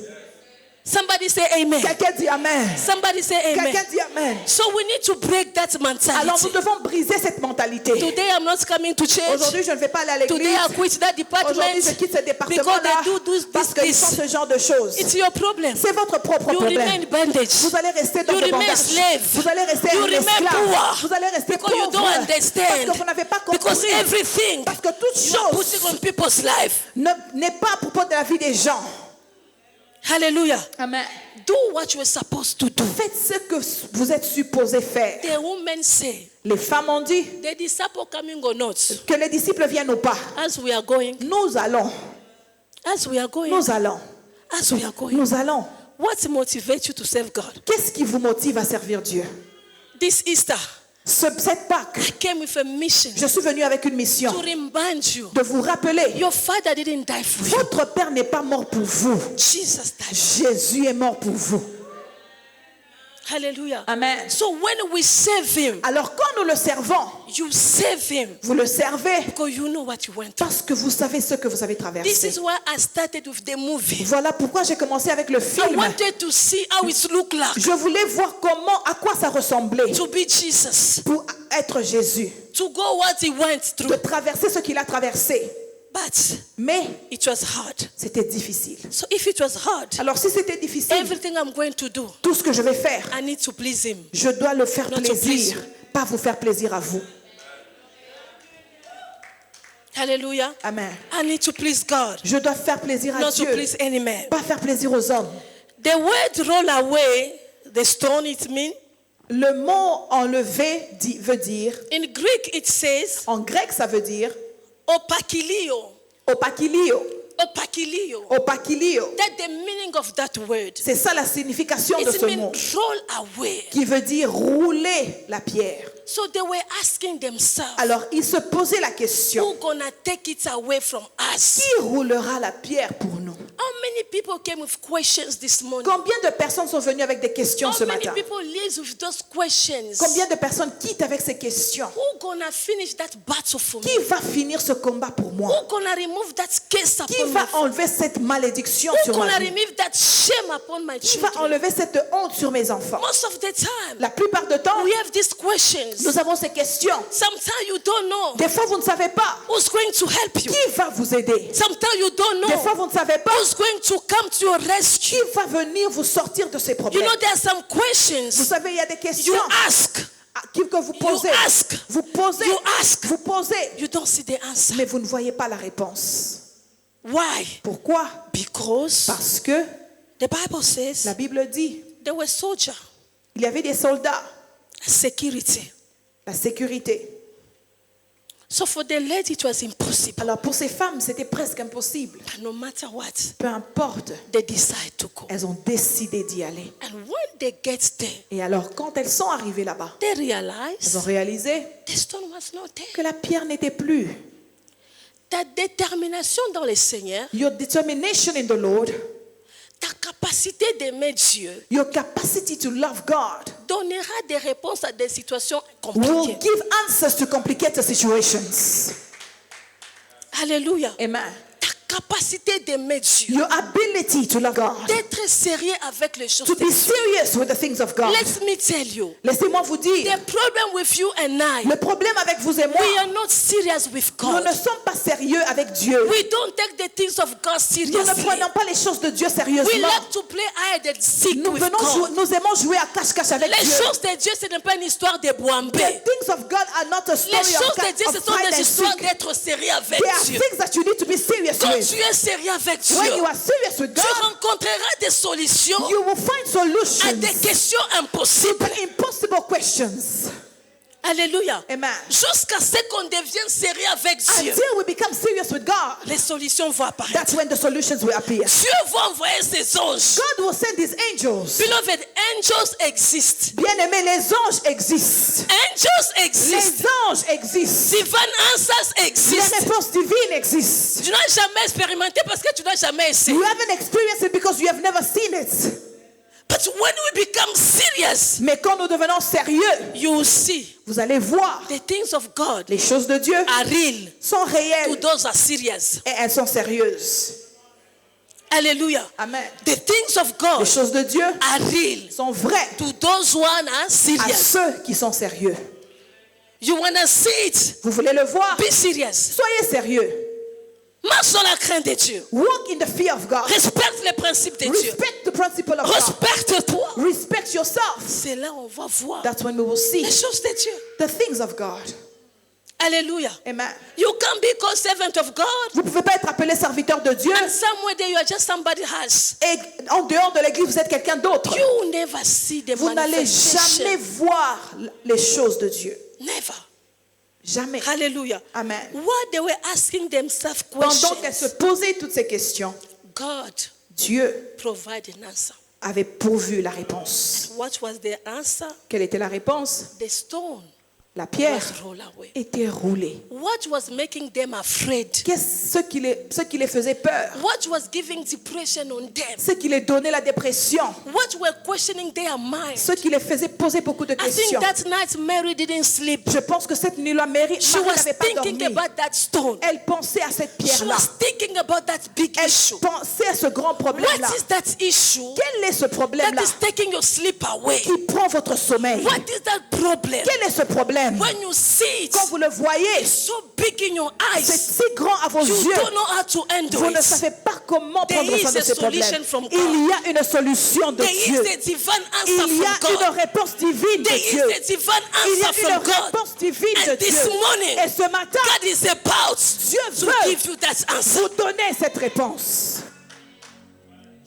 Somebody say amen. Quelqu'un dit Amen. Somebody say amen. Quelqu'un dit Amen. So we need to break that Alors mentality. nous devons briser cette mentalité. Today I'm not coming to church. Aujourd'hui, je ne vais pas aller à l'église. Today I quit that department Aujourd'hui, je quitte ce because département-là they do parce qu'ils font this. ce genre de choses. It's your problem. C'est votre propre You problème. remain bondage. Vous allez rester dans You le remain bondage. slave. Vous allez rester You un remain esclave. poor. Vous allez rester Because you pauvre. don't Parce understand. que vous n'avez pas Because compris. everything Parce que toute you are chose putting on people's life. n'est pas à propos de la vie des gens. Hallelujah. Amen. Do what you are supposed to do. Faites ce que vous êtes supposé faire. The women say, Les femmes ont dit the disciple coming or not, que les disciples viennent ou pas. as we are going, Nous allons. as we are going, Nous allons. as we are going. Nous allons. What motivates you to serve God? Qu'est-ce qui vous motive à servir Dieu? This Easter, Cette Pâques, I came with a mission je suis venue avec une mission to remind you, de vous rappeler. your father didn't die for you. Votre Père n'est pas mort pour vous. Jesus died. Jésus est mort pour vous. Hallelujah. Amen. So when we serve him, Alors quand nous le servons, you serve him vous le servez because you know what you went through. parce que vous savez ce que vous avez This traversé. is why I started with the movie. Voilà pourquoi j'ai commencé avec le I film. wanted to see how it looked like Je voulais voir à quoi ça ressemblait to be Jesus, pour être Jésus, to go what he went de through. traverser ce qu'il a traversé. But Mais it was hard. c'était difficile. So if it was hard, Alors si c'était difficile, everything I'm going to do, tout ce que je vais faire, I need to please him. je dois le faire Not to please plaisir, you. pas vous faire plaisir à vous. Hallelujah. Amen. I need to please God, Je dois faire plaisir à not to Dieu, please any man. pas faire plaisir aux hommes. The word roll away, the stone it means. Le mot enlever veut dire, In Greek it says en grec ça veut dire opakilio. opakilio. Opakilio. Opakilio. That's the meaning of that word. C'est ça la signification de It ce means mot, roll away. qui veut dire rouler la pierre. So they were asking themselves, Alors ils se posaient la question, who gonna take it away from us? qui roulera la pierre pour nous? How many people came with questions this morning? Combien de personnes sont venues avec des questions ce How many matin? people live with those questions? Combien de personnes quittent avec ces questions? Who gonna finish that battle for me? Qui va finir ce combat pour moi? Who gonna remove that curse Qui upon va my enlever cette malédiction Who sur ma gonna vie? remove that shame upon my Qui va children? enlever cette honte sur mes enfants? Most of the time, La plupart du temps, we have these questions. nous avons ces questions. Sometimes you don't know Des fois, vous ne savez pas who's going to help you. qui va vous aider. Sometimes you don't Des fois, know vous ne savez pas who's going to come to your rescue. qui va venir vous sortir de ces You problèmes. know, there are some Vous questions savez, il y a des questions you ask, que vous posez. ask. Vous posez. You ask. Vous posez. you don't see the answer. Mais vous ne voyez pas la réponse. Why? Pourquoi? Because Parce que the Bible says la Bible dit, there were soldiers, il y avait des soldats, security. la sécurité. So for the lady, it was impossible. Alors pour ces femmes, c'était presque impossible. But no matter what, Peu importe, they decide to go. elles ont décidé d'y aller. And when they get there, Et alors quand elles sont arrivées là-bas, they elles realize ont réalisé the stone was not there. que la pierre n'était plus. Ta détermination dans le Seigneur, Your determination in the Lord, ta capacité d'aimer Dieu, your capacity to love God donnera des réponses à des situations will compliquées. give answers to complicated situations. Alléluia. Amen. Ta capacité d'aimer Dieu. Your ability to love God. D'être sérieux avec les choses To de be Dieu. serious with the things of God. Let me tell you. Laissez-moi vous dire, The problem with you and I, le problème avec vous et moi, we are not serious with nous God. ne sommes pas sérieux avec Dieu. We don't take the things of God Nous ne seriously. prenons pas les choses de Dieu We sérieusement. like to play hide and seek Nous, with God. nous aimons jouer à cache-cache avec Les Dieu. choses de Dieu, ce n'est pas une histoire de Boambé. The things of God are not a Les story choses de Dieu, of ce sont hide des and histoires seek. d'être sérieux avec There are Dieu. things that you need to be serious Quand with. tu es sérieux avec Dieu, When you are serious with tu God, rencontreras des solutions you will find à solutions des questions to impossibles. the impossible questions. Alléluia. Amen. Jusqu'à ce qu'on devienne sérieux avec Dieu, Until we become serious with God, les solutions vont apparaître. that's when the solutions will appear. Dieu va envoyer ses anges. God will send his angels. Beloved, angels exist. Bien-aimés, les anges existent. Angels Les exist. anges existent. Divine answers Les exist. réponses divines existent. Tu n'as jamais expérimenté parce que tu n'as jamais essayé. You haven't experienced it because you have never seen it. But when we become serious, Mais quand nous devenons sérieux, you will see vous allez voir, the things of God les choses de Dieu are real sont to réelles those are serious. et elles sont sérieuses. Hallelujah. Amen. The things of God Les choses de Dieu are real sont vraies to those who are à serious. ceux qui sont sérieux. You want to see it? Vous voulez le voir? Be serious. Soyez sérieux. Marche dans la crainte de Dieu. Walk in the fear of God. Respecte les principes de Dieu. Respect the principle of God. Respecte-toi. Respect yourself. C'est là où on va voir That's when we will see les choses de Dieu. the things of God. Alléluia. Amen. You can't be called servant of God Vous ne pouvez pas être appelé serviteur de Dieu and somewhere there you are just somebody else. et en dehors de l'église vous êtes quelqu'un d'autre. You never see the Vous n'allez jamais manifestation. voir les choses de Dieu. Never. Jamais. Hallelujah. Amen. While they were asking themselves Pendant qu'elles se questions, posaient toutes ces questions, God Dieu provided an answer. avait pourvu la réponse. What was the answer? Quelle était la réponse? The stone La pierre was rolled away. était roulée. What was making them afraid? Qu'est-ce qui les faisait peur? What was giving depression on them? Ce qui les donnait la dépression. What were questioning their mind? Ce qui les faisait poser beaucoup de I think questions. that night Mary didn't sleep. Je pense que cette nuit-là, Marie She Marie was n'avait pas thinking dormi. about that stone. Elle pensait à cette She pierre-là. was thinking about that big Elle issue. pensait à ce grand problème-là. What is that issue Quel est ce that problème-là is taking your sleep away? qui prend votre sommeil? What is that problem? Quel est ce problème? When you see it, Quand vous le voyez, it's so big in your c'est eyes. si grand à vos You yeux. don't know how to handle Vous ne it. savez pas comment There prendre is soin de a ces problèmes. solution from God. Il y a une solution de There Dieu. is a divine answer Il y a from une God. réponse divine There de is Dieu. a divine Il y a answer une from God. réponse divine de And this Dieu. morning, Et ce matin, God is about Dieu to veut give you that answer. vous donner cette réponse.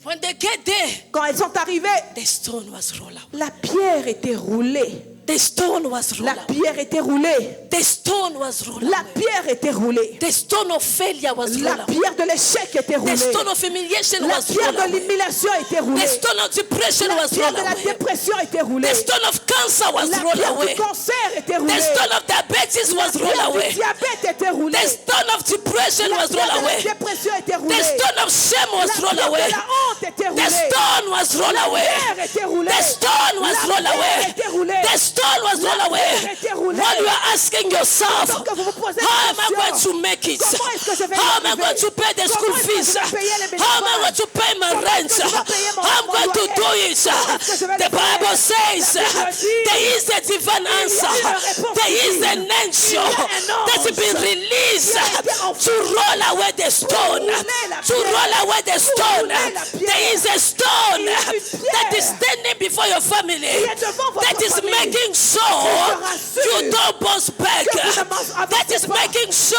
When they get there, Quand elles sont arrivées, the stone was rolled away. la pierre était roulée. The stone was rolled La away. pierre était roulée. The stone was rolled La away. pierre était roulée. The stone of failure was La rolled away. pierre de l'échec était The roulée. stone of humiliation La was pierre rolled de away. l'humiliation était roulée. The stone of depression La was pierre rolled de la away. dépression était roulée. The stone of cancer was La rolled pierre away. du cancer était The roulée. stone of diabetes La was rolled pierre away. du diabète était roulée. The stone of depression La was pierre rolled de la away. dépression était The roulée. stone of shame La was pierre rolled de away. la honte était The roulée. stone was rolled La away. pierre était roulée. The stone was La rolled pierre away. était roulée. The stone was rolled away. pierre était roulée. While you are asking yourself, Donc que vous vous posez how am la I going question, to make it? comment est-ce que je vais y How am I arriver? going to pay the school Comment est-ce que fees? je vais payer les How am I bénéfices? going to pay my Comment rent? est-ce que je vais payer mon- How I'm mon going to loyer? do it? Comment est-ce que je vais The le faire? Bible says La Bible dit, there is a divine answer. une réponse There is divine. an angel Il y a un that's ange been released qui a été envoyé to roll away the stone. rouler la To pierre. roll away the stone. rouler la pierre. There is a stone Il y a une that pierre is standing before your family. est devant votre That is famille. making sure rassure you don't bounce back. que vous ne avancez That is pas. making sure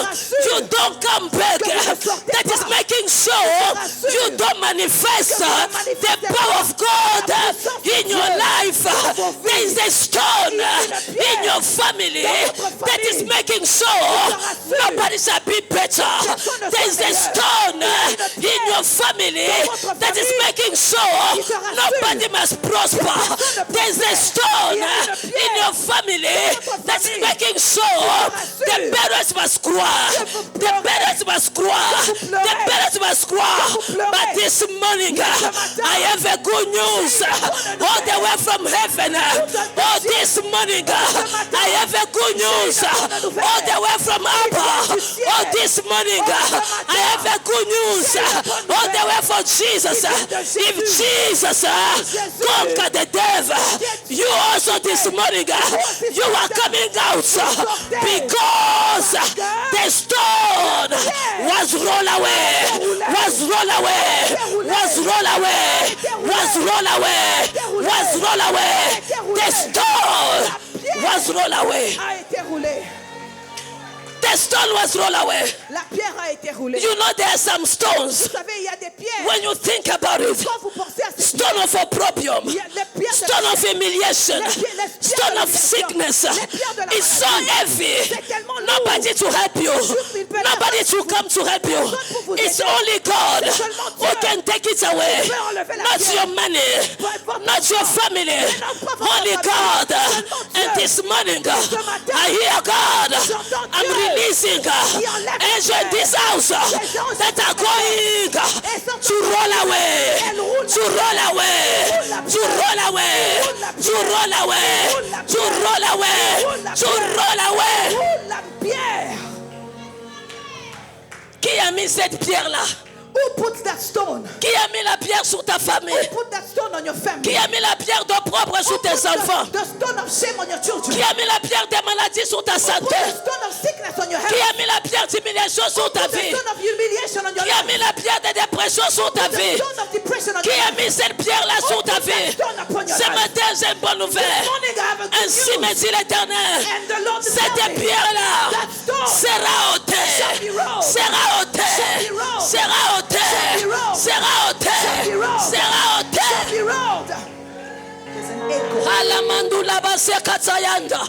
rassure you don't come back. que vous ne sortez That is pas. making sure rassure you don't manifest que vous ne the manifestez power pas of God la puissance de in your Dieu life. dans vos vies. There is a stone Il y a une pierre in your family dans votre that is famille making sure rassure nobody shall be better. Personne ne There is sera a meilleur. stone Il y a une in your family dans votre that is famille making sure qui te rassure. nobody must prosper. Personne ne There is a stone Il y a une pierre in your family votre that's famille making sure rassure. the parents must cry. Que vous The pleurez. parents must cry. Que vous pleurez. The parents you must cry. But this morning, I have a good news. All the way from heaven. Oh, this morning, I have a good news. All the way from above. Oh, this morning, I have a good news. All the way from Jesus. If Jesus conquered the devil, you also this morning, you are coming out because the stone was rolled away, was rolled away, was rolled away, was rolled away, was rolled away. The stone was rolled away. A été roulé. The stone was rolled away. La pierre a été roulée. You know there are some Vous stones. savez, il y a des pierres. When you think about it, Quand vous pensez à ces stone of opprobrium, il y a les pierres de stone of humiliation, stone of sickness. It's so heavy. Nobody to help you. Nobody to come to help you. It's only God who can take it away. Not your money, not your family. Only God. And this morning, I hear God. I'm releasing angels in this house that are going to roll away, to roll away, to roll away, to roll away, to roll away, to roll away. la pierre. Qui a mis cette pierre-là? Who put that stone? Qui a mis la pierre sur ta famille? Who put that stone on your family? Qui a mis la pierre d'opprobre sur tes enfants? The stone of shame on your children. Qui a mis la pierre des maladies sur ta Put santé? the stone of sickness on your Qui health. a mis la pierre d'humiliation sur ta Put the vie? stone of humiliation on your Qui a life. mis la pierre de dépression sur ta The vie? stone of depression on Qui your a life. mis cette pierre-là sur ta vie? Ce matin, j'ai une bonne nouvelle. This morning I have a good Ainsi me news. dit l'Éternel. And the Lord is Cette telling me pierre-là that stone sera ôtée, shall be rolled. sera ôtée, Shall be rolled. sera ôtée, Shall be rolled. sera ôtée, Shall be rolled. sera ôtée. be rolled. There's an echo. Alamandula basekatayanda.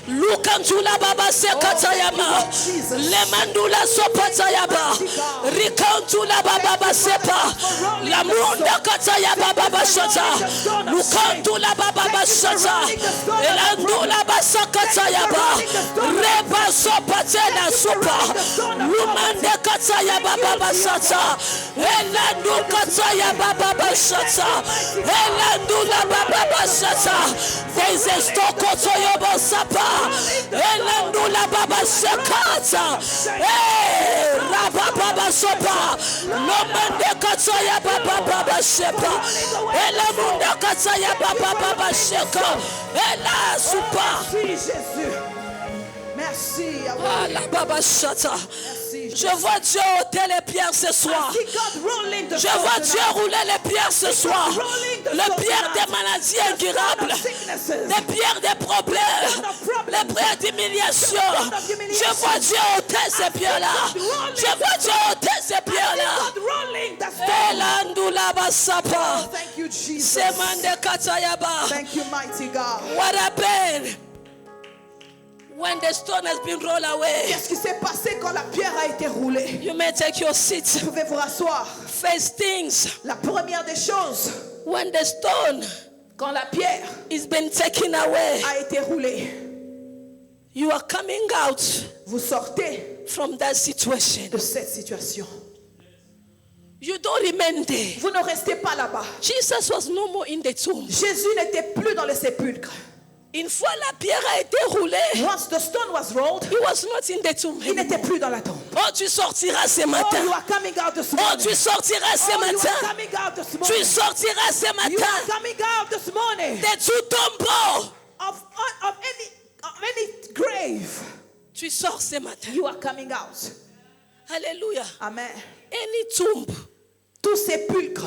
Lukantula baba sekatayama. Lemandula sopatayaba. Rikantula baba basepa. Lamunda katayaba baba shata. Lukantula baba bashata. Elandula basakatayaba. Reba sopatela sopa. Lumande katayaba baba shata. Elandu katayaba baba shata. Elandula baba bashata. There is a stokotoyobo sapa. Elandula baba sekata. Eh, raba baba sopa. Lomande kataya baba baba sepa. Elamunda kataya baba baba seka. Ela supa. Merci Jésus. Merci. Ah, la baba shata. Merci. Je vois Dieu ôter les pierres ce soir. See God rolling the Je stone vois Dieu tonight. rouler les pierres ce soir. Les pierres des maladies incurables. Les pierres des problèmes. Les pierres d'humiliation. Je vois Dieu ôter ces pierres-là. Je vois Dieu ôter ces pierres-là. God rolling the stone. Elandula basapa. Thank you, Jesus. Semande katayaba. Thank you, mighty God. What happened when the stone has been rolled away? Qu'est-ce qui s'est passé quand la pierre a été roulée? You may take your seat. Vous pouvez vous rasseoir. First things, La première des choses, when the stone quand la pierre is been taken away, a été roulée, you are coming out vous sortez from that situation. de cette situation. You don't remain there. Vous ne restez pas là-bas. Jesus was no more in the tomb. Jésus n'était plus dans le sépulcre. Une fois la pierre a été roulée, Once the stone was rolled, he was not in the tomb il n'était anymore. plus dans la tombe. Oh, tu sortiras ce Oh, matin. you are coming out this Oh, morning. tu sortiras ce Oh, you are matin. coming out this Tu morning. sortiras ce You matin are coming out this morning de tout tombeau. of any grave. Tu sors ce matin. You are coming out. Hallelujah. Amen. Any tomb Tout sépulcre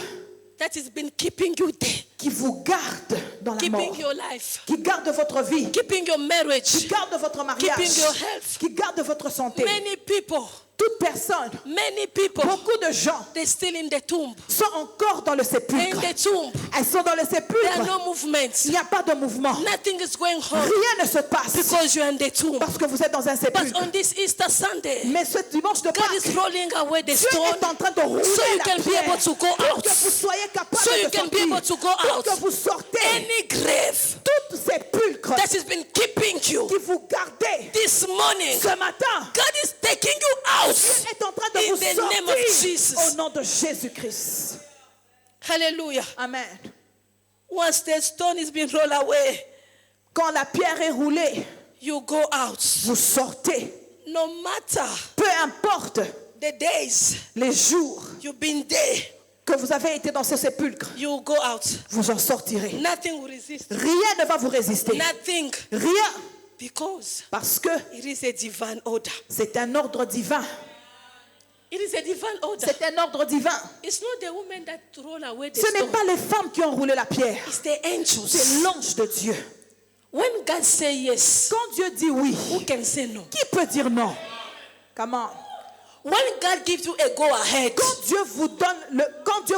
that has been keeping you there, qui vous garde dans la keeping mort, your life, qui garde votre vie, keeping your qui marriage, garde votre mariage, keeping your health. qui garde votre santé. Many people, Toute personne, beaucoup de gens they're still in the tomb. sont encore dans le They're sépulcre. in the tomb. Elles sont dans le There are sépulcre. no movements. Il n'y a pas de mouvement. Nothing is going on Rien ne se passe because you're in the tomb. parce que vous êtes dans un But sépulcre. on this Easter Sunday, Mais ce dimanche de God Pâques, is rolling away the Dieu stone est en train de rouler so you la can be pierre able to go pour out. que vous soyez capable So you de can be able to go sortir, pour out. que vous sortez Any grave tout sépulcre that has been keeping you qui vous gardez this morning, ce matin. God is taking you out out. est en train de In vous the name of sortir Jesus. au nom de Jésus-Christ. Hallelujah. Amen. Once the stone is being rolled away, Quand la pierre est roulée, you go out. vous sortez. No matter Peu importe the days les jours you've been there, que vous avez été dans ce sépulcre, you go out. vous en sortirez. Nothing will resist. Rien ne va vous résister. Nothing. Rien. Because Parce que it is a divine order. c'est un ordre divin. It is a divine order. C'est un ordre divin. It's not the women that roll away the Ce n'est stone. pas les femmes qui ont roulé la pierre. It's the angels. C'est l'ange de Dieu. When God say yes, Quand Dieu dit oui, who can say no? qui peut dire non? Comment? When God gives you a go ahead, Quand Dieu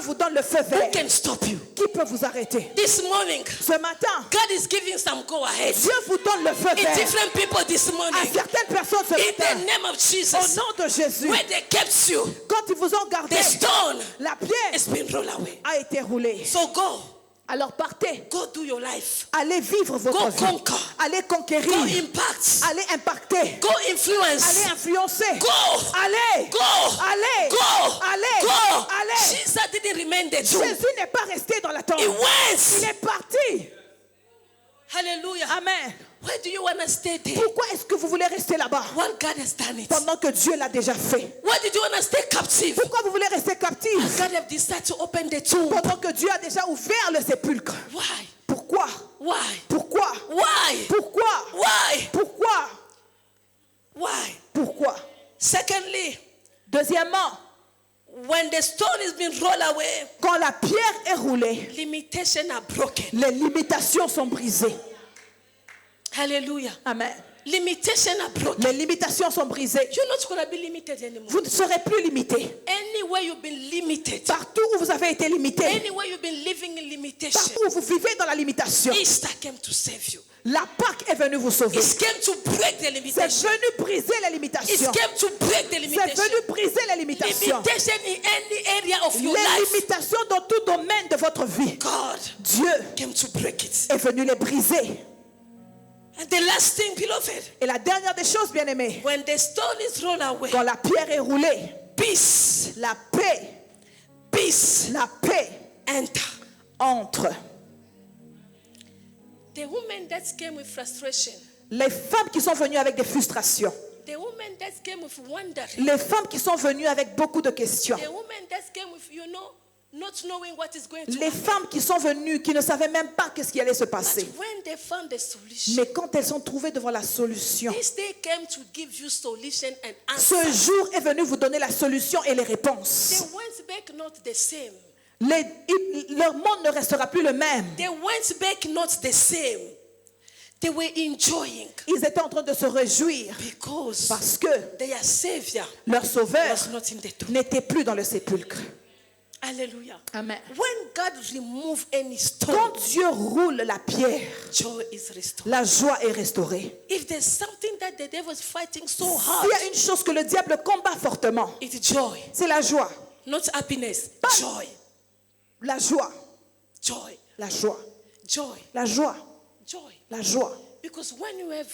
vous donne le feu who vert, can stop you? qui peut vous arrêter? This morning, Ce matin, God is giving some go ahead. Dieu vous donne le feu In vert different people this à morning. certaines personnes ce In the matin. name of Au Jesus, nom de Jésus, where they kept you, quand ils vous ont gardé, the stone la pierre has been rolled away. a été roulée. So go. Alors partez, Go do your life. allez vivre votre Go vie. conquer. Allez conquérir. Go impact. Allez impacter. Go influence. Allez influencer. Go. Allez. Go. Allez. Go. Allez. Go. Allez. Jesus didn't remain the tomb. Jésus n'est pas resté dans la tombe. He Il went. est parti. Hallelujah. Amen. Why do you want to stay there? Pourquoi est-ce que vous voulez rester là-bas When God has done it. pendant que Dieu l'a déjà fait? Why did you want to stay captive? Pourquoi vous voulez rester captif God have decided to open the tomb. pendant que Dieu a déjà ouvert le sépulcre? Why? Pourquoi? Why? Pourquoi? Why? Pourquoi? Why? Pourquoi? Why? Pourquoi? Secondly, Deuxièmement, when the stone is being rolled away, quand la pierre est roulée, limitations are broken. les limitations sont brisées. Hallelujah. Amen. Limitations are broken. Les limitations sont brisées. You're not going to be limited anymore. Vous ne serez plus limité. Anywhere you've been limited, Partout où vous avez été limité, anywhere you've been living in limitation, partout où vous vivez dans la limitation, Easter came to save you. la Pâque est venue vous sauver. It came to break the C'est limitation. venu briser les It limitations. came to break the C'est limitation. venu briser les limitations. Limitation in any area of your Les life. limitations dans tout domaine de votre vie. God Dieu came to break it. est venu les briser. And the last thing, beloved, Et la dernière des choses, bien aimés, when the stone is rolled away, quand la pierre est roulée, peace, la paix enter. entre. The women that came with frustration, Les femmes qui sont venues avec des frustrations, the women that came with wondering, les femmes qui sont venues avec beaucoup de questions, the women that came with, not knowing what is going to les happen. femmes qui sont venues, qui ne savaient même pas qu'est-ce qui allait se But passer. when they found the solution, Mais quand elles sont trouvées devant la solution, this day came to give you solution and ce answer. jour est venu vous donner la solution et les They réponses. went back not the same. Leur monde ne restera plus le même. They went back not the same. They were enjoying Ils étaient en train de se réjouir because parce que their Savior leur sauveur was not in the tomb. n'était plus dans le sépulcre. Hallelujah. Amen. When God removes any stone, Quand Dieu roule la pierre, joy is restored. la joie est restaurée. If there's something that the devil is fighting so S'il hard, y a une chose que le diable combat fortement, it's joy, c'est la joie. not happiness. Joy, La joie. joy, La joie. joy, La joie. joy. La joie. Because when you have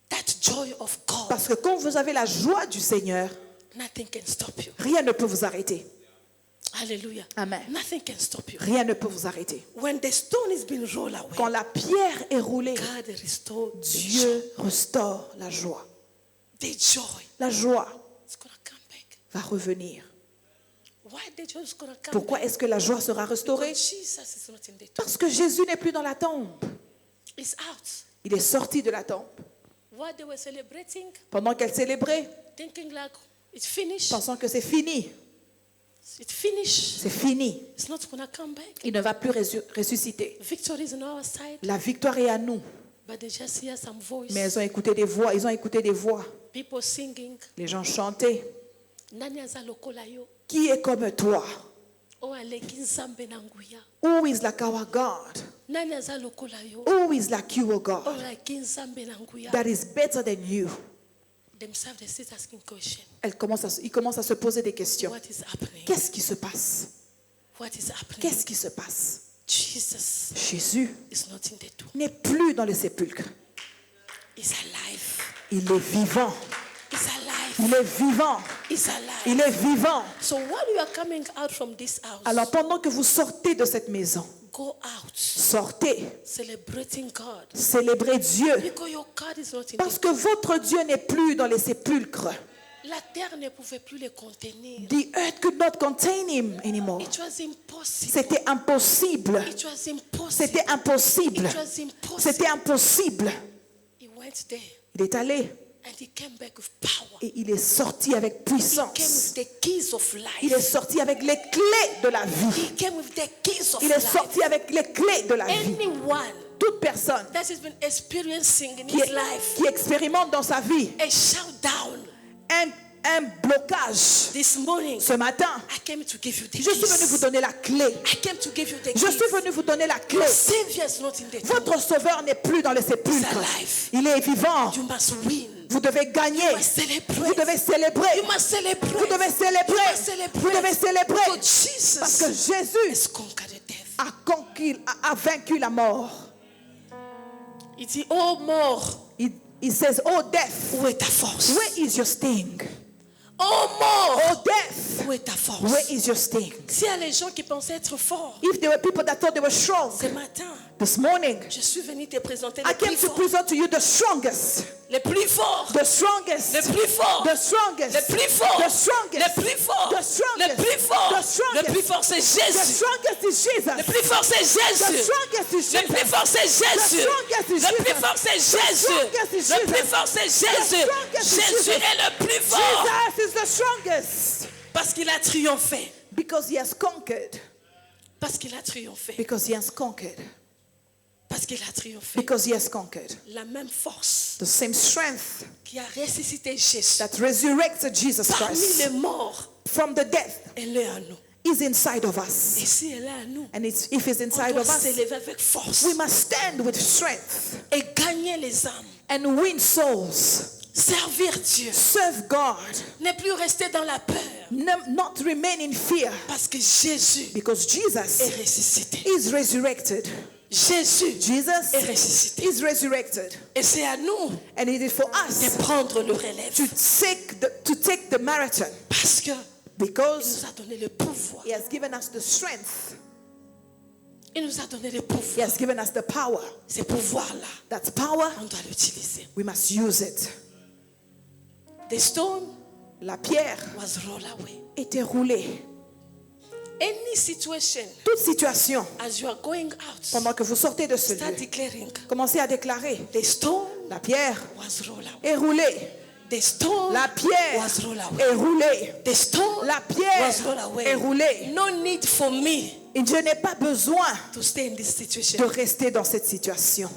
that joy of God, Parce que quand vous avez la joie du Seigneur, nothing can stop you. rien ne peut vous arrêter. Hallelujah. Amen. Nothing can stop you. Rien ne peut vous arrêter. When the stone is being rolled away, Quand la pierre est roulée, God restored the joy. Dieu restaure la joie. The joy La joie is going to come back. va revenir. Why the joy is going to come Pourquoi back? est-ce que la joie sera restaurée? Because Jesus is not in the tomb. Parce que Jésus n'est plus dans la tombe. It's out. Il est sorti de la tombe. While they were celebrating, Pendant qu'elle célébrait, thinking like it's finished. pensant que c'est fini. It's finished. C'est fini. It's not going to come back. Il ne va plus ressusciter. Victory is on our side. La victoire est à nous. But they just hear some voice. Mais elles ont écouté des voix. Ils ont écouté des voix. People singing. Les gens chantaient. Nani aza lokola yo. Qui est comme toi? O aleki nzambe na nguya. Who is like our God? Nani aza lokola yo. Who is like you, O O God? aleki nzambe na nguya. That is better than you. Themselves they sit asking question. Ils commencent à se poser des questions. What is happening? Qu'est-ce qui se passe? What is happening? Qu'est-ce qui se passe? Jesus Jésus is not in the tomb. n'est plus dans le sépulcre. He's alive. Il est vivant. He's alive. Il est vivant. He's alive. Il est vivant. So while you are coming out from this house, Alors pendant que vous sortez de cette maison, go out sortez, celebrating God. célébrez Dieu. Because your God is not in Parce the que votre Dieu n'est plus dans les sépulcres. La terre ne pouvait plus le contenir. The earth could not contain him anymore. It was impossible. C'était impossible. It was impossible. C'était impossible. It was impossible. C'était impossible. He went there Il est allé and he came back with power. et il est sorti avec He came with puissance. the keys of Il est life. sorti avec les clés de la vie. He came with the keys of Il est life. sorti avec les clés de la vie. Anyone Toute personne that has been experiencing in qui, his life qui expérimente dans sa vie a shutdown un blocage this morning, ce matin, I came to give you the je suis venu vous keys. donner la clé. I came to give you the Je keys. suis venu vous donner la clé. Your Savior is not in the tomb. Votre sauveur n'est plus dans les sépulcres. He's alive. Il est vivant. You must win. Vous devez gagner. You must celebrate. Vous devez célébrer. You must celebrate. Vous devez célébrer. You must celebrate. Vous devez célébrer. Because Parce que Jesus Jésus has conquered death. a vaincu la mort. Il dit, oh mort, He says, oh death, où est ta force? where is your sting? Oh mort, Oh death, où est ta force? where is your sting? S'il y a les gens qui pensaient être forts, If there were people that thought they were strong, ce matin, this morning, je suis venu te présenter I les plus came to forts. present to you the strongest. Les plus forts. The strongest. Les plus forts. The strongest. Les plus forts. The strongest. Les plus forts. The strongest. Les plus forts. The strongest. Le plus fort c'est The Jésus. strongest is Jesus. Le plus fort c'est The Jésus. strongest is Le Jesus. plus fort c'est Jésus. strongest is Le plus Jesus. fort c'est The Jésus. strongest is Le plus Jesus. fort c'est The Jésus. strongest is Jésus Jesus. est le plus fort. Jesus is the strongest. Parce qu'il a triomphé. Because he has conquered. Parce qu'il a triomphé. Because he has conquered. Parce qu'il a triomphé. Because he has conquered. La même force The same strength qui a ressuscité Jésus that resurrected Jesus parmi Christ les morts, from the death elle est en nous. is inside of us. Et si elle est en nous, And if it's on inside doit of us, s'élever avec force we must stand with strength et gagner les âmes. and win souls. Servir Dieu. Serve God. Ne plus rester dans la peur. Not remain in fear. Parce que Jésus Because Jesus est ressuscité. is resurrected. Jésus Jesus est ressuscité. is resurrected. Et c'est à nous And it is for de us prendre le relève. to take the marathon. Parce qu'il Because nous a donné le pouvoir. he has given us the strength. Il nous a donné le He pouvoir. has given us the power. Ce pouvoir-là, That power, on doit l'utiliser. we must use it. The stone La pierre was rolled away. était roulée. Any situation, Toute situation, as you are going out, pendant que vous sortez de ce start lieu, declaring, commencez à déclarer, the stone la pierre was rolled away. est roulée. The stone La pierre was rolled away. est roulée. The stone La pierre was rolled away. est roulée. No need for me Et je n'ai pas besoin to stay in this situation. de rester dans cette situation.